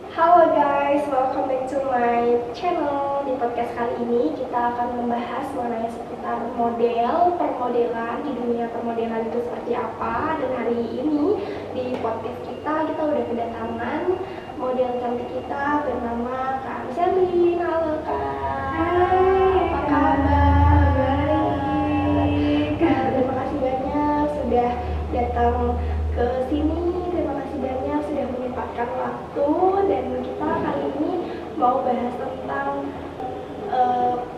Halo guys, welcome back to my channel. Di podcast kali ini kita akan membahas mengenai seputar model, permodelan di dunia permodelan itu seperti apa. Dan hari ini di podcast kita udah kedatangan model cantik kita bernama Kak Selin. Halo Kak. Hai, apa kabar? baik. Terima kasih banyak sudah datang ke sini. Terima kasih banyak sudah menyempatkan waktu, dan kita kali ini mau bahas tentang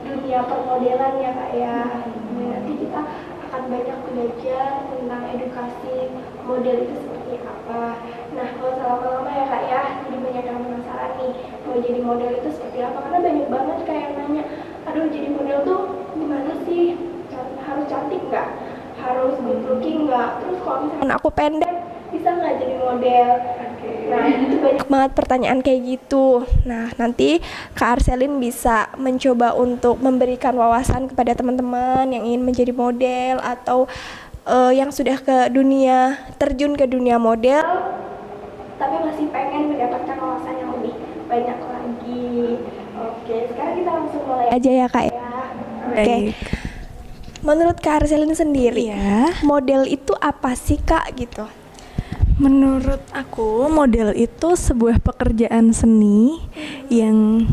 dunia permodelan ya Kak ya. Nanti kita akan banyak belajar tentang edukasi model itu seperti apa. Nah, kalau lama-lama ya Kak ya, jadi banyak yang penasaran nih mau jadi model itu seperti apa, karena banyak banget kayak yang nanya, aduh jadi model tuh gimana sih, harus cantik nggak, harus good looking nggak, terus kalau misalkan aku pendek bisa nggak jadi model. Nah, itu banyak banget pertanyaan kayak gitu. Nah, nanti Kak Arselin bisa mencoba untuk memberikan wawasan kepada teman-teman yang ingin menjadi model atau yang sudah terjun ke dunia model tapi masih pengen mendapatkan wawasan yang lebih banyak lagi. Oke, sekarang kita langsung mulai aja ya Kak ya. Oke. Menurut Kak Arselin sendiri, Iya. model itu apa sih Kak gitu? Menurut aku, model itu sebuah pekerjaan seni yang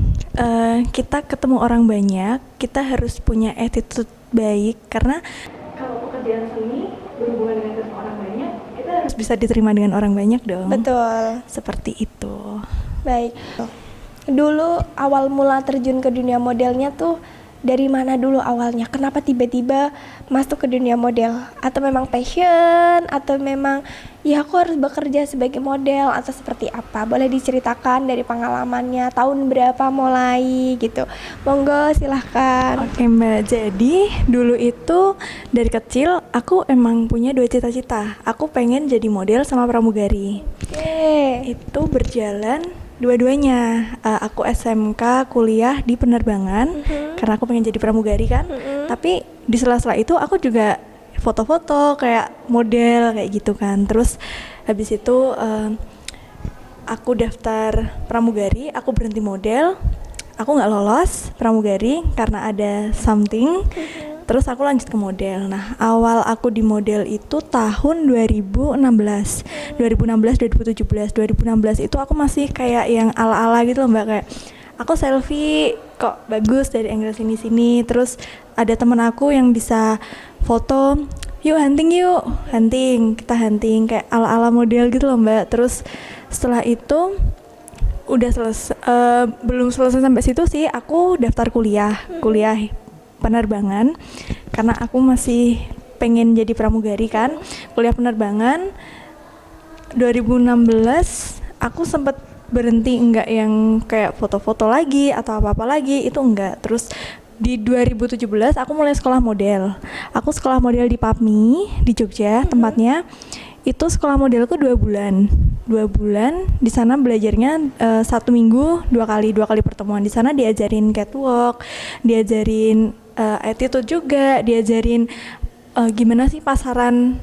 kita ketemu orang banyak, kita harus punya attitude baik, karena kalau pekerjaan seni berhubungan dengan ketemu orang banyak, kita harus bisa diterima dengan orang banyak dong. Betul. Seperti itu. Baik. Dulu awal mula terjun ke dunia modelnya tuh dari mana dulu awalnya? Kenapa tiba-tiba masuk ke dunia model? Atau memang passion? Atau memang ya aku harus bekerja sebagai model? Atau seperti apa? Boleh diceritakan dari pengalamannya, tahun berapa mulai gitu? Monggo silahkan. Oke Mbak, jadi dulu itu dari kecil aku emang punya dua cita-cita. Aku pengen jadi model sama pramugari. Oke. Itu berjalan dua-duanya. Aku SMK kuliah di penerbangan karena aku pengen jadi pramugari kan. Tapi di sela-sela itu aku juga foto-foto kayak model kayak gitu kan. Terus habis itu aku daftar pramugari, aku berhenti model. Aku nggak lolos pramugari karena ada something. Terus aku lanjut ke model. Nah, awal aku di model itu tahun 2016. 2016 itu aku masih kayak yang ala-ala gitu loh Mbak, kayak aku selfie kok bagus dari angle sini-sini. Terus ada temen aku yang bisa foto, yuk hunting, kita hunting kayak ala-ala model gitu loh Mbak. Terus setelah itu udah belum selesai sampai situ sih, aku daftar kuliah penerbangan karena aku masih pengen jadi pramugari kan. Kuliah penerbangan 2016 aku sempet berhenti, enggak yang kayak foto-foto lagi atau apa-apa lagi, itu enggak. Terus di 2017 aku mulai sekolah model. Aku sekolah model di PAPMI di Jogja tempatnya. Itu sekolah modelku 2 bulan. Di sana belajarnya 1 minggu 2 kali pertemuan. Di sana diajarin catwalk, diajarin attitude juga, diajarin gimana sih pasaran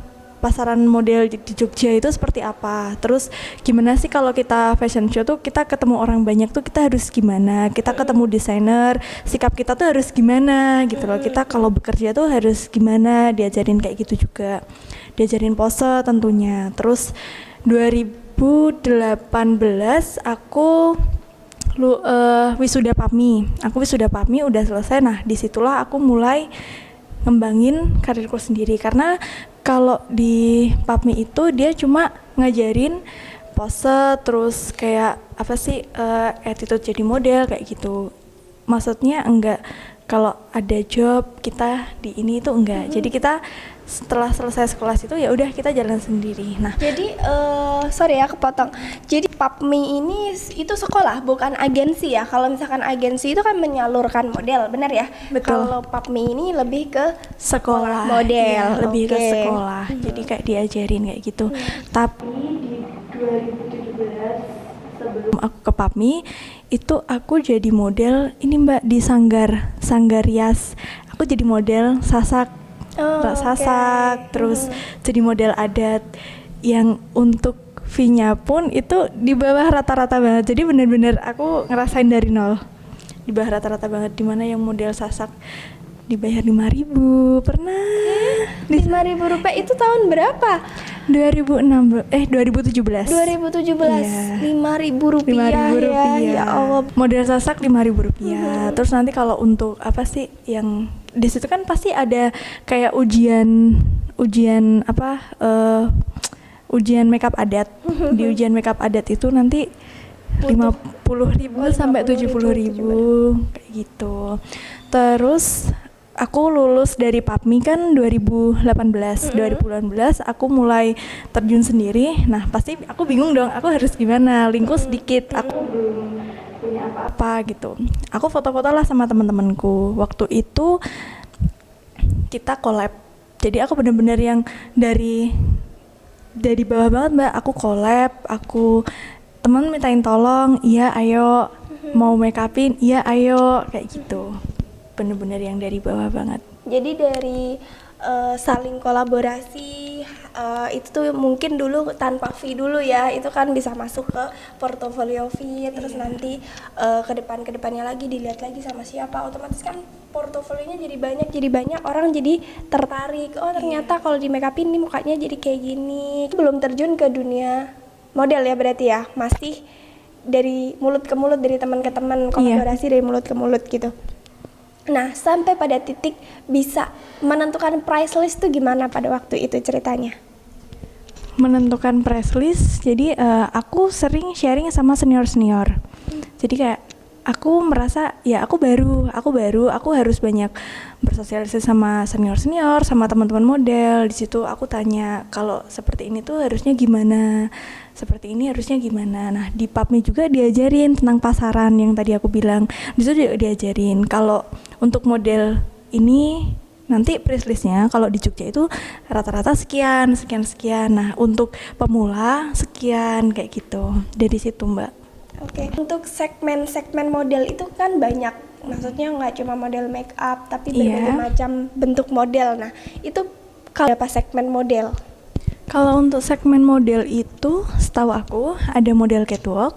model di Jogja itu seperti apa. Terus gimana sih kalau kita fashion show tuh kita ketemu orang banyak tuh kita harus gimana, kita ketemu desainer, sikap kita tuh harus gimana gitu loh. Kita kalau bekerja tuh harus gimana, diajarin kayak gitu juga. Diajarin pose tentunya. Terus 2018 aku wisuda PAPMI. Aku wisuda PAPMI udah selesai. Nah, disitulah aku mulai ngembangin karirku sendiri, karena kalau di PAPMI itu dia cuma ngajarin pose, terus kayak apa sih attitude jadi model kayak gitu. Maksudnya enggak kalau ada job kita di ini itu enggak. Jadi kita setelah selesai sekolah itu ya udah kita jalan sendiri. Nah, jadi sorry ya kepotong. Jadi PAPMI ini itu sekolah bukan agensi ya. Kalau misalkan agensi itu kan menyalurkan model, benar ya? Betul. Kalau PAPMI ini lebih ke sekolah model, ya, lebih ke oke. sekolah. Jadi kayak diajarin kayak gitu. Tapi di 2017 sebelum aku ke PAPMI itu aku jadi model ini Mbak di Sanggar Rias. Aku jadi model sasak, Oh, sasak, terus jadi model adat yang untuk fee-nya pun itu di bawah rata-rata banget. Jadi bener-bener aku ngerasain dari nol. Di bawah rata-rata banget, dimana yang model sasak dibayar 5.000 pernah. 5.000 rupiah itu tahun berapa? 2017. 2017. Iya. 5.000 rupiah, 5.000 rupiah. ya Allah. Model sasak 5.000 rupiah. Terus nanti kalau untuk apa sih yang di situ kan pasti ada kayak ujian makeup adat. Di ujian makeup adat itu nanti 50.000 sampai 70.000 kayak gitu. Terus aku lulus dari PAPMI kan 2018. 2018 aku mulai terjun sendiri. Nah, pasti aku bingung dong, aku harus gimana? Lingku sedikit, aku belum punya apa-apa gitu. Aku foto-foto lah sama teman-temanku. Waktu itu kita collab. Jadi aku bener-bener yang dari bawah banget, Mbak. Aku collab, teman mintain tolong, iya ayo, mau make upin, iya ayo, kayak gitu. Bener-bener yang dari bawah banget. Jadi dari saling kolaborasi itu tuh mungkin dulu tanpa fee dulu ya, itu kan bisa masuk ke portofolio fee, terus nanti ke depannya lagi dilihat lagi sama siapa, otomatis kan portofolionya jadi banyak orang jadi tertarik, oh ternyata kalau di make upin nih mukanya jadi kayak gini. Belum terjun ke dunia model ya berarti ya, masih dari mulut ke mulut, dari teman ke teman, kolaborasi dari mulut ke mulut gitu. Nah, sampai pada titik bisa menentukan price list tuh gimana pada waktu itu ceritanya? Menentukan price list, jadi aku sering sharing sama senior-senior. Jadi kayak aku merasa ya aku baru, aku harus banyak bersosialisasi sama senior-senior, sama teman-teman model. Di situ aku tanya kalau seperti ini tuh harusnya gimana, seperti ini harusnya gimana. Nah, di PAPMI juga diajarin tentang pasaran yang tadi aku bilang. Di situ diajarin kalau untuk model ini nanti price listnya kalau di Jogja itu rata-rata sekian. Nah, untuk pemula sekian kayak gitu. Dari situ, Mbak. Oke. Untuk segmen model itu kan banyak. Maksudnya nggak cuma model make up, tapi berbagai macam bentuk model. Nah, itu kalau berapa segmen model? Kalau untuk segmen model itu, setahu aku ada model catwalk,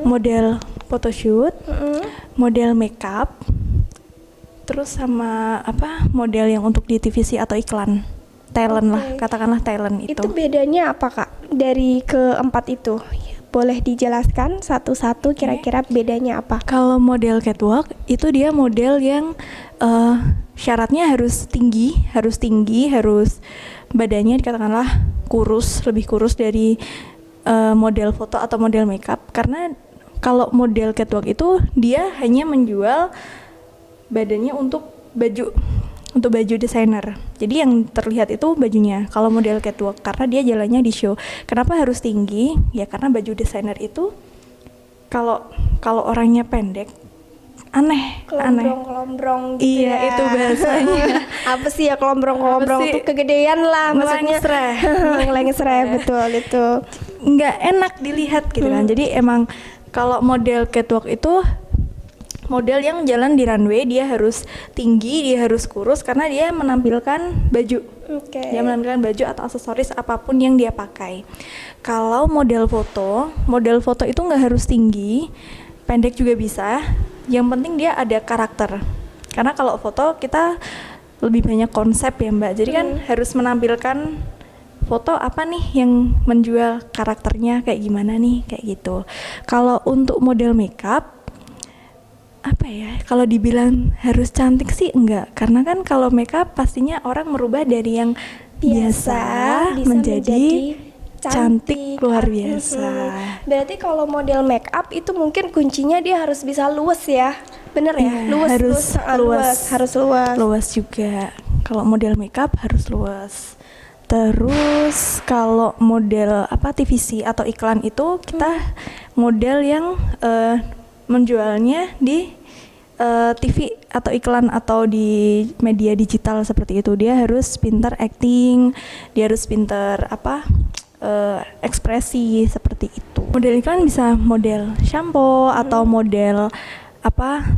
model photoshoot, model makeup, terus sama model yang untuk di TVC atau iklan, talent lah, katakanlah talent itu. Itu bedanya apa Kak dari keempat itu? Boleh dijelaskan satu-satu kira-kira bedanya apa? Kalau model catwalk itu dia model yang syaratnya harus tinggi, harus badannya dikatakanlah kurus, lebih kurus dari model foto atau model makeup. Karena kalau model catwalk itu dia hanya menjual badannya untuk baju desainer. Jadi yang terlihat itu bajunya. Kalau model catwalk karena dia jalannya di show. Kenapa harus tinggi? Ya karena baju desainer itu kalau orangnya pendek aneh. Kelombrong gitu. Iya, itu bahasanya. Apa sih ya kelombrong itu kegedean lah maksudnya. Lengsre, betul itu. Nggak enak dilihat gitu kan. Jadi emang kalau model catwalk itu model yang jalan di runway, dia harus tinggi, dia harus kurus karena dia menampilkan baju. Dia menampilkan baju atau aksesoris apapun yang dia pakai. Kalau model foto itu nggak harus tinggi, pendek juga bisa. Yang penting dia ada karakter. Karena kalau foto kita lebih banyak konsep ya Mbak. Jadi kan harus menampilkan foto apa nih yang menjual karakternya kayak gimana nih, kayak gitu. Kalau untuk model makeup kalau dibilang harus cantik sih enggak, karena kan kalau makeup pastinya orang merubah dari yang biasa menjadi cantik luar biasa. Berarti kalau model makeup itu mungkin kuncinya dia harus bisa luas ya, bener ya? Harus luas juga. Kalau model makeup harus luas. Terus kalau model TVC atau iklan itu kita model yang menjualnya di TV atau iklan atau di media digital seperti itu. Dia harus pintar acting, dia harus pintar ekspresi seperti itu. Model iklan bisa model shampoo atau model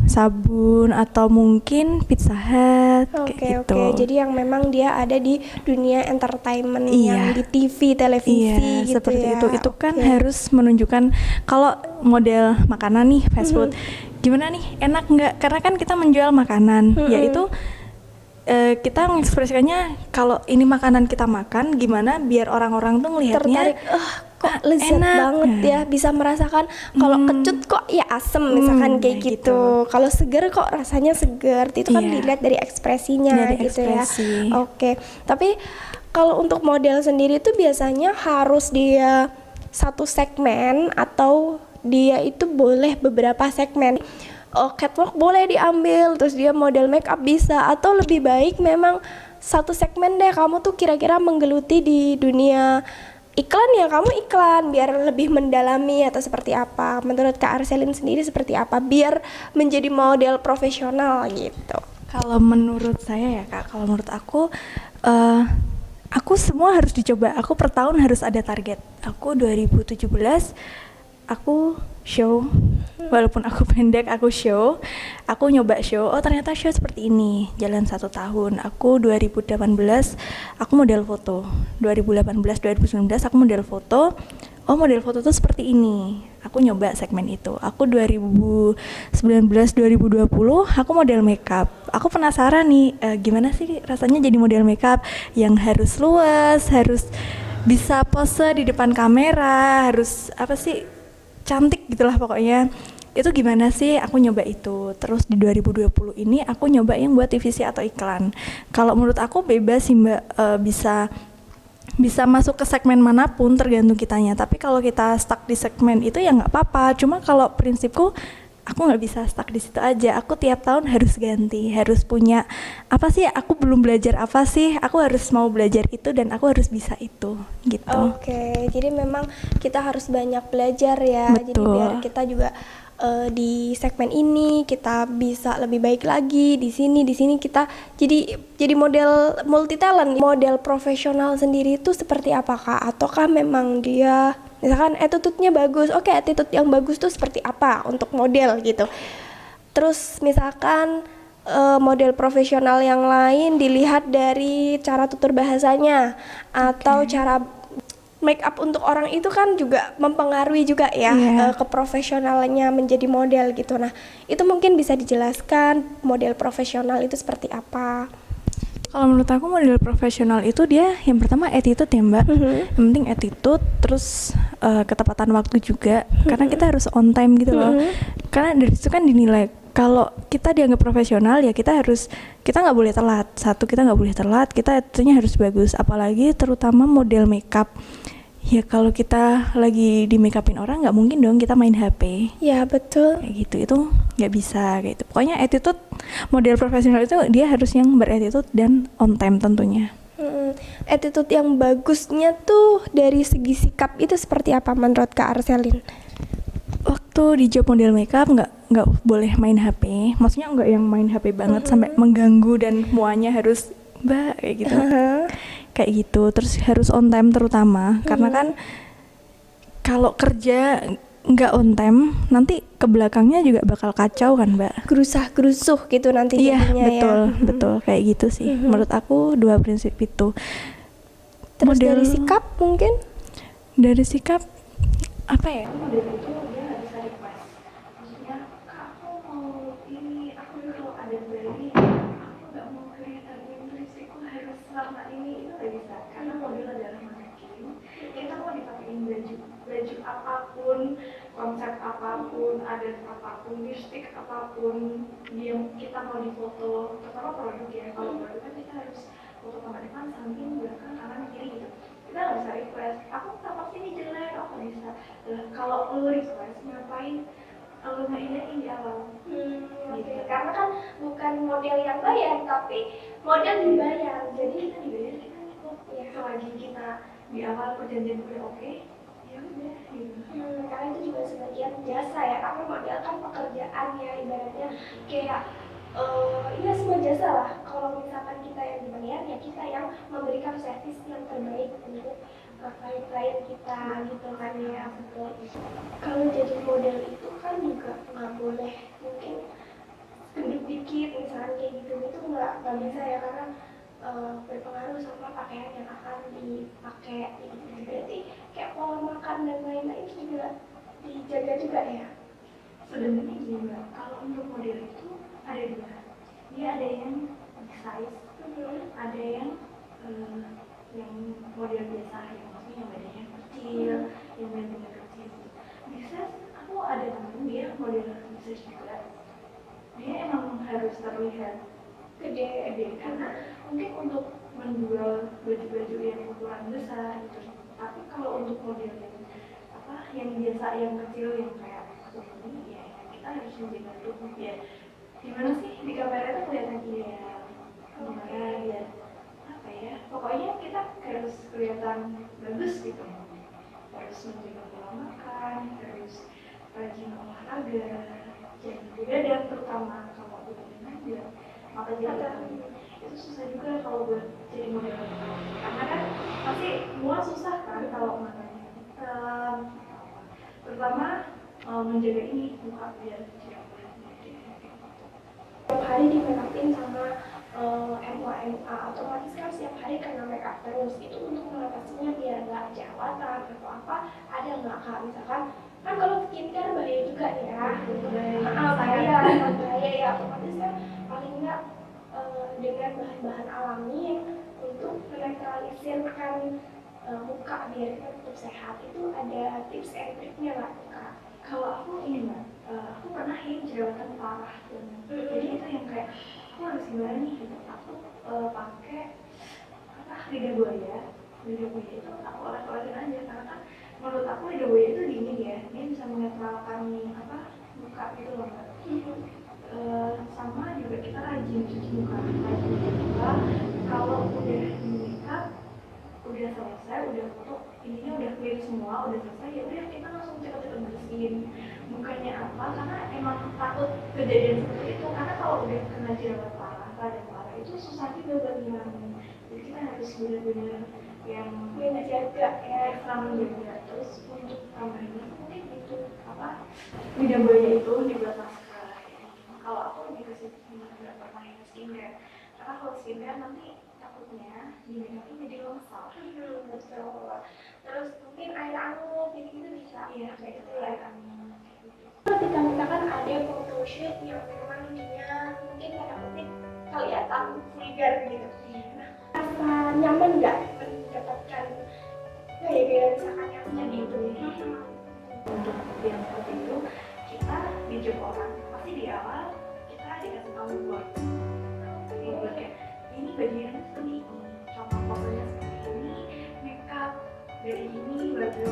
sabun atau mungkin Pizza Hut kayak gitu. Oke. Jadi yang memang dia ada di dunia entertainment yang di TV, televisi gitu seperti ya. itu kan harus menunjukkan kalau model makanan nih fast food gimana nih, enak nggak, karena kan kita menjual makanan, yaitu kita mengekspresikannya kalau ini makanan kita makan gimana biar orang-orang tuh ngelihatnya tertarik, kok lezat enak banget ya, bisa merasakan kalau kecut kok ya asem misalkan kayak gitu. Kalau seger kok rasanya seger, itu kan dilihat dari ekspresinya dari gitu ekspresi. ya. Oke. Tapi kalau untuk model sendiri itu biasanya harus dia satu segmen atau dia itu boleh beberapa segmen. Catwalk boleh diambil, terus dia model make up bisa, atau lebih baik memang satu segmen deh kamu tuh kira-kira menggeluti di dunia iklan ya, kamu iklan biar lebih mendalami atau seperti apa? Menurut Kak Arselin sendiri seperti apa biar menjadi model profesional gitu? Kalau menurut saya ya Kak, kalau menurut aku semua harus dicoba. Aku per tahun harus ada target. Aku 2017 aku show, walaupun aku pendek aku show, aku nyoba show, oh ternyata show seperti ini, jalan 1 tahun. Aku 2018 aku model foto, 2018-2019 aku model foto, oh model foto tuh seperti ini, aku nyoba segmen itu. Aku 2019-2020 aku model makeup, aku penasaran nih gimana sih rasanya jadi model makeup yang harus luas, harus bisa pose di depan kamera, harus cantik gitulah pokoknya. Itu gimana sih, aku nyoba itu. Terus di 2020 ini aku nyoba yang buat TVC atau iklan. Kalau menurut aku bebas sih Mbak, bisa masuk ke segmen manapun tergantung kitanya. Tapi kalau kita stuck di segmen itu ya nggak apa-apa. Cuma kalau prinsipku aku nggak bisa stuck di situ aja. Aku tiap tahun harus ganti, harus punya aku belum belajar apa sih, aku harus mau belajar itu dan aku harus bisa itu gitu. Oke, jadi memang kita harus banyak belajar ya. Betul. Jadi biar kita juga di segmen ini kita bisa lebih baik lagi, di sini kita jadi model multi talent. Model profesional sendiri itu seperti apa Kak? Ataukah memang dia misalkan attitude-nya bagus, oke, attitude yang bagus tuh seperti apa untuk model gitu. Terus misalkan model profesional yang lain dilihat dari cara tutur bahasanya atau cara make up untuk orang itu kan juga mempengaruhi juga ya keprofesionalnya menjadi model gitu. Nah, itu mungkin bisa dijelaskan model profesional itu seperti apa? Kalau menurut aku model profesional itu dia yang pertama attitude ya Mbak, yang penting attitude, terus ketepatan waktu juga, karena kita harus on time gitu loh, karena dari situ kan dinilai. Kalau kita dianggap profesional ya kita nggak boleh telat. Kita nggak boleh telat, kita attitude-nya harus bagus, apalagi terutama model makeup. Ya kalau kita lagi di make upin orang nggak mungkin dong kita main HP. Ya betul. Kayak gitu, itu nggak bisa kayak gitu. Pokoknya attitude model profesional itu dia harus yang berattitude dan on time tentunya. Attitude yang bagusnya tuh dari segi sikap itu seperti apa menurut Kak Arselin? Waktu di job model makeup nggak boleh main HP. Maksudnya nggak yang main HP banget sampai mengganggu dan semuanya harus Mbak kayak gitu. Kayak gitu, terus harus on time terutama karena kan kalau kerja nggak on time nanti ke belakangnya juga bakal kacau kan Mbak, gerusah-gerusuh gitu nanti jadinya. Betul kayak gitu sih. Menurut aku dua prinsip itu. Terus dari sikap mungkin? Dari sikap apa ya? Model itu dia nggak bisa request, maksudnya Kak aku mau ini, aku kalau ada bayi aku nggak mau kelihatan lipstikku harus selama ini, itu nggak bisa karena model adalah mannequin. Kita mau dipakein baju apapun, konsep apapun, adat apapun, lipstik apapun yang kita mau difoto, terutama produk ya. Kalau produk kan kita harus foto sama depan, samping, belakang, kanan, kiri gitu. Kita nggak bisa request, aku tampak sini jelek, aku bisa. Kalau lo request, ngapain lo mainnya di awal? Gitu. Karena kan bukan model yang bayar, tapi model dibayar. Jadi kita dibayar, kita ikut. Ya. Selagi kita di awal perjanjian udah oke, ya udah gitu. Karena itu juga sebagian jasa ya, karena model kan pekerjaan ya, ibaratnya kayak ya semua jasa lah. Kalau misalkan kita yang dibayar, ya kita yang memberikan servis yang terbaik untuk klien kita gitu kan ya. Betul. Kalau jadi model itu kan juga nggak boleh mungkin nggak bisa ya karena berpengaruh sama pakaian yang akan dipakai gitu. Berarti kayak pola makan dan lain-lain juga dijaga juga ya. Sebenarnya gini Mbak, kalau untuk model itu ada dua. Dia ada yang big size, ada yang model biasa, yang maksudnya yang badannya kecil, yang benar-benar kecil. Big size, aku ada temen dia model big size juga. Dia emang harus terlihat gede karena mungkin untuk menjual baju-baju yang ukuran besar gitu. Tapi kalau untuk model yang biasa, yang kecil, yang kayak aku ini, ya kita harus menjaga dulu biar gimana sih di kamera itu kelihatan ideal, gimana biar apa ya, pokoknya kita harus kelihatan bagus gitu, harus menjaga pola makan, harus rajin olahraga, jangan begadang, terutama kalau begadang biar mata jadi itu susah juga kalau buat jadi model, karena kan pasti semua susah kan kalau matanya. Pertama menjaga ini muka biar tidak Setiap hari di make upin sama MUA otomatis kan setiap hari kena make up terus. Itu untuk mengatasinya biar nggak jerawatan atau apa, ada nggak Kak? Misalkan kan kalau skincare bahaya juga nih ya, bahaya ya, otomatis kan paling nggak dengan bahan-bahan alami untuk menetralisirkan muka biar kita tetap sehat, itu ada tips and triknya nggak Kak? Kalau aku ini Mbak, aku pernah yang jerawatan parah banget. Jadi itu yang kayak aku harus gimana nih gitu. Aku pakai lidah buaya. Lidah buaya itu aku oles-olesin aja karena kan menurut aku lidah buaya itu dingin ya. Dia bisa menetralkan muka gitu loh Mbak. Sama juga kita rajin cuci muka. Kalau udah di makeup, udah selesai, udah foto, ininya udah clear semua, udah selesai, ya udah kita langsung cepet-cepet bersihin. Bukannya apa, karena emang takut kejadian seperti itu, karena kalau udah kena jerawat parah, radang parah, itu susah juga buat ngilangin. Jadi kita harus benar-benar yang menjaga ya, ekstra menjaga. Terus untuk tambahannya mungkin itu lidah buaya itu dibuat masker. Kalau aku lebih ke situ, nggak pernah yang skincare, karena kalau skincare nanti takutnya di make-upnya jadi longsor. Betul. Terus mungkin air anu gitu-gitu bisa. Iya, kayak gitu ya. Ketika misalkan ada photoshoot yang memang dia mungkin tanda kutip kelihatan vulgar gitu, rasa nyaman nggak mendapatkan gaya-gaya misalkan yang tadi itu? Untuk yang seperti itu, kita dijuk orang, pasti di awal kita dikasih tahu buat kayak ini bagian seperti ini, contoh fotonya seperti ini, makeup dari ini, baju